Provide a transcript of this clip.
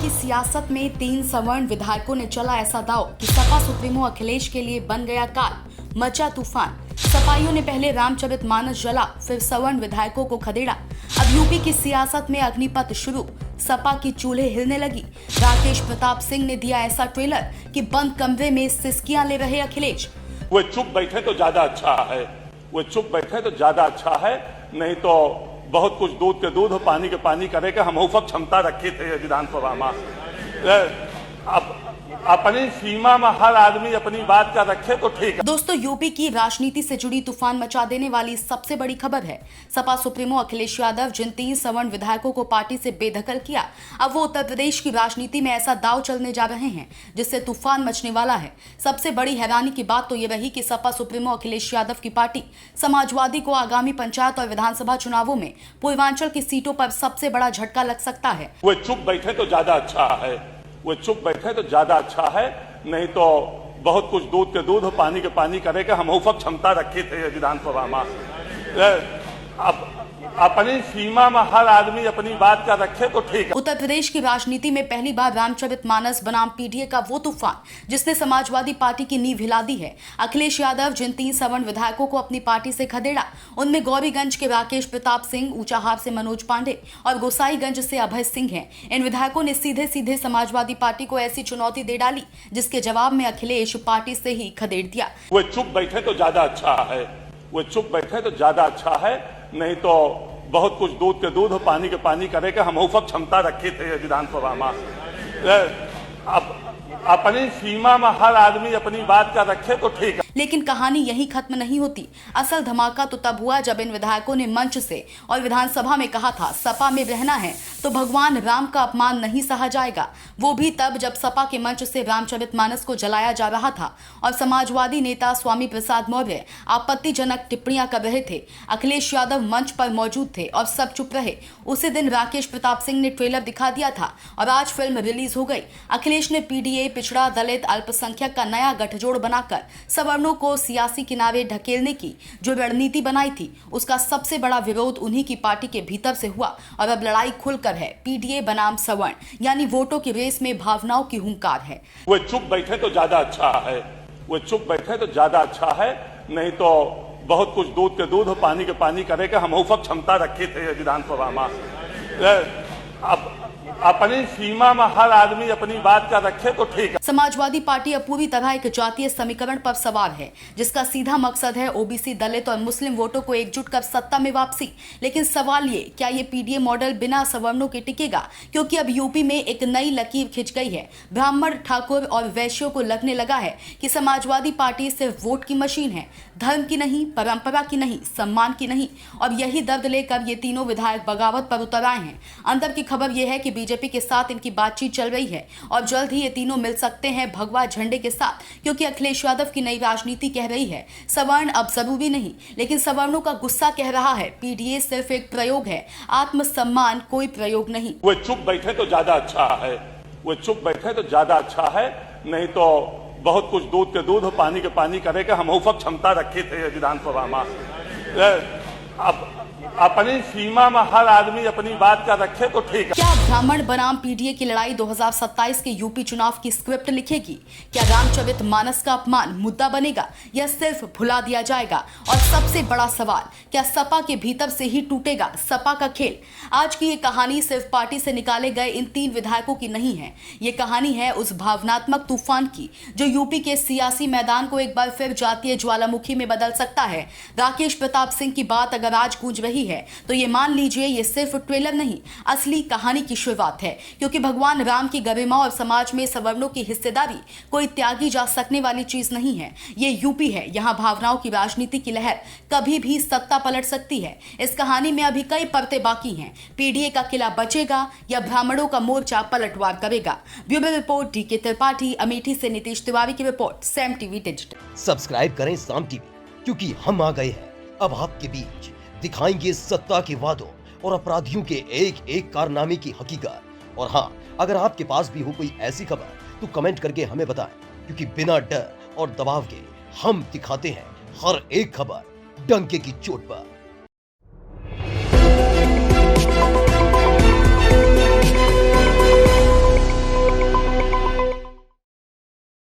की सियासत में 3 सवर्ण विधायकों ने चला ऐसा दाव कि सपा सुप्रीमो अखिलेश के लिए बन गया काल, मचा तूफान। सपाइयों ने पहले रामचरितमानस जला, फिर सवर्ण विधायकों को खदेड़ा। अब यूपी की सियासत में अग्निपथ शुरू, सपा की चूल्हे हिलने लगी। राकेश प्रताप सिंह ने दिया ऐसा ट्रेलर कि बंद कमरे में सिसकियां ले रहे अखिलेश। वो चुप बैठे तो ज्यादा अच्छा है, वो चुप बैठे तो ज्यादा अच्छा है, नहीं तो बहुत कुछ दूध के दूध और पानी के पानी करेगा। हम सब क्षमता रखी थे विधानसभा में। अब अपनी सीमा में हर आदमी अपनी बात का रखे तो ठीक है। दोस्तों, यूपी की राजनीति से जुड़ी तूफान मचा देने वाली सबसे बड़ी खबर है। सपा सुप्रीमो अखिलेश यादव जिन 3 सवर्ण विधायकों को पार्टी से बेदखल किया, अब वो उत्तर प्रदेश की राजनीति में ऐसा दांव चलने जा रहे हैं जिससे तूफान मचने वाला है। सबसे बड़ी हैरानी की बात तो ये रही कि सपा सुप्रीमो अखिलेश यादव की पार्टी समाजवादी को आगामी पंचायत और विधानसभा चुनावों में पूर्वांचल की सीटों पर सबसे बड़ा झटका लग सकता है। वो चुप बैठे तो ज्यादा अच्छा है, वो चुप बैठे तो ज्यादा अच्छा है, नहीं तो बहुत कुछ दूध के दूध और पानी के पानी करेगा। हम सब क्षमता रखी थे विधानसभा में। अब अपनी सीमा में हर आदमी अपनी बात का रखे तो ठीक है। उत्तर प्रदेश की राजनीति में पहली बार रामचरितमानस बनाम पीडीए का वो तूफान जिसने समाजवादी पार्टी की नींव हिला दी है। अखिलेश यादव जिन 3 सवर्ण विधायकों को अपनी पार्टी से खदेड़ा, उनमें गौरीगंज के राकेश प्रताप सिंह, ऊंचाहार से मनोज पांडे और गोसाईगंज से अभय सिंह हैं। इन विधायकों ने सीधे सीधे समाजवादी पार्टी को ऐसी चुनौती दे डाली जिसके जवाब में अखिलेश पार्टी से ही खदेड़ दिया। वो चुप बैठे तो ज्यादा अच्छा है, वो चुप बैठे तो ज्यादा अच्छा है, नहीं तो बहुत कुछ दूध के दूध और पानी के पानी करेगा। हम सब क्षमता रखी थे विधानसभा में। अब अपनी सीमा में हर आदमी अपनी बात का रखे तो ठीक है। लेकिन कहानी यही खत्म नहीं होती। असल धमाका तो तब हुआ जब इन विधायकों ने मंच से और विधानसभा में कहा था, सपा में रहना है तो भगवान राम का अपमान नहीं सहा जाएगा। वो भी तब जब सपा के मंच से रामचरितमानस को जलाया जा रहा था और समाजवादी नेता स्वामी प्रसाद मौर्य आपत्तिजनक टिप्पणियां कर रहे थे। अखिलेश यादव मंच पर मौजूद थे और सब चुप रहे। उसी दिन राकेश प्रताप सिंह ने ट्रेलर दिखा दिया था और आज फिल्म रिलीज हो गई। अखिलेश ने पीडीए, पिछड़ा, दलित, अल्पसंख्यक का नया गठजोड़ बनाकर सवर्णों को सियासी किनारे ढकेलने की जो रणनीति बनाई थी, उसका सबसे बड़ा विरोध उन्हीं की पार्टी के भीतर से हुआ और अब लड़ाई खुलकर है। पीडीए बनाम सवर्ण, यानी वोटों की रेस में भावनाओं की हुंकार है। वो चुप बैठे तो ज्यादा अच्छा है, वो चुप बैठे तो ज्यादा अच्छा है, नहीं तो बहुत कुछ दूध के दूध और पानी के पानी करेगा। हम सब क्षमता रखी थे विधानसभा में। अब अपनी सीमा में हर आदमी अपनी बात का रखे तो ठीक है। समाजवादी पार्टी अब पूरी तरह एक जातीय समीकरण पर सवार है जिसका सीधा मकसद है ओबीसी, दलित और मुस्लिम वोटों को एकजुट कर सत्ता में वापसी। लेकिन सवाल ये, क्या ये पीडीए मॉडल बिना सवर्णों के टिकेगा? क्योंकि अब यूपी में एक नई लकीर खिंच गई है। ब्राह्मण, ठाकुर और वैश्यों को लगने लगा है कि समाजवादी पार्टी सिर्फ वोट की मशीन है, धर्म की नहीं, परंपरा की नहीं, सम्मान की नहीं। और यही दर्द लेकर ये तीनों विधायक बगावत पर उतर आए हैं। अंदर की खबर यह है कि बीजेपी के साथ इनकी बातचीत चल रही है और जल्द ही ये तीनों मिल सकते हैं भगवा झंडे के साथ, क्योंकि अखिलेश यादव की नई राजनीति कह रही है, सवर्ण अब जरूरी नहीं। लेकिन सवर्णों का गुस्सा कह रहा है, पीडीए सिर्फ एक प्रयोग है, आत्मसम्मान कोई प्रयोग नहीं। वो चुप बैठे तो ज्यादा अच्छा है, वो चुप बैठे तो ज्यादा अच्छा है, नहीं तो बहुत कुछ दूध के दूध और पानी के पानी करेगा। हम सब क्षमता रखी थे विधानसभा में। अब अपनी सीमा में हर आदमी अपनी बात का रखे तो ठीक है। क्या ब्राह्मण बनाम पीडीए की लड़ाई 2027 के यूपी चुनाव की स्क्रिप्ट लिखेगी? क्या रामचरितमानस का अपमान मुद्दा बनेगा या सिर्फ भुला दिया जाएगा? और सबसे बड़ा सवाल, क्या सपा के भीतर से ही टूटेगा सपा का खेल? आज की ये कहानी सिर्फ पार्टी से निकाले गए इन 3 विधायकों की नहीं है। ये कहानी है उस भावनात्मक तूफान की जो यूपी के सियासी मैदान को एक बार फिर जातीय ज्वालामुखी में बदल सकता है। राकेश प्रताप सिंह की बात अगर आज गूंज रही है तो ये मान लीजिए ये सिर्फ ट्रेलर नहीं, असली कहानी की शुरुआत है। क्योंकि भगवान राम की गरिमा और समाज में सवर्णों की हिस्सेदारी कोई त्यागी जा सकने वाली चीज नहीं है। ये यूपी है, यहाँ भावनाओं की राजनीति की लहर कभी भी सत्ता पलट सकती है। इस कहानी में अभी कई परतें बाकी हैं। पीडीए का किला बचेगा या ब्राह्मणों का मोर्चा पलटवार करेगा? Bureau report, DK Tripathi, Amethi से नीतीश तिवारी की report, Saam TV digital. Subscribe करें साम टीवी, क्योंकि हम आ गए हैं अब आपके बीच। दिखाएंगे सत्ता के वादों और अपराधियों के एक एक कारनामे की हकीकत। और हाँ, अगर आपके पास भी हो कोई ऐसी खबर तो कमेंट करके हमें बताएं, क्योंकि बिना डर और दबाव के हम दिखाते हैं हर एक खबर डंके की चोट पर।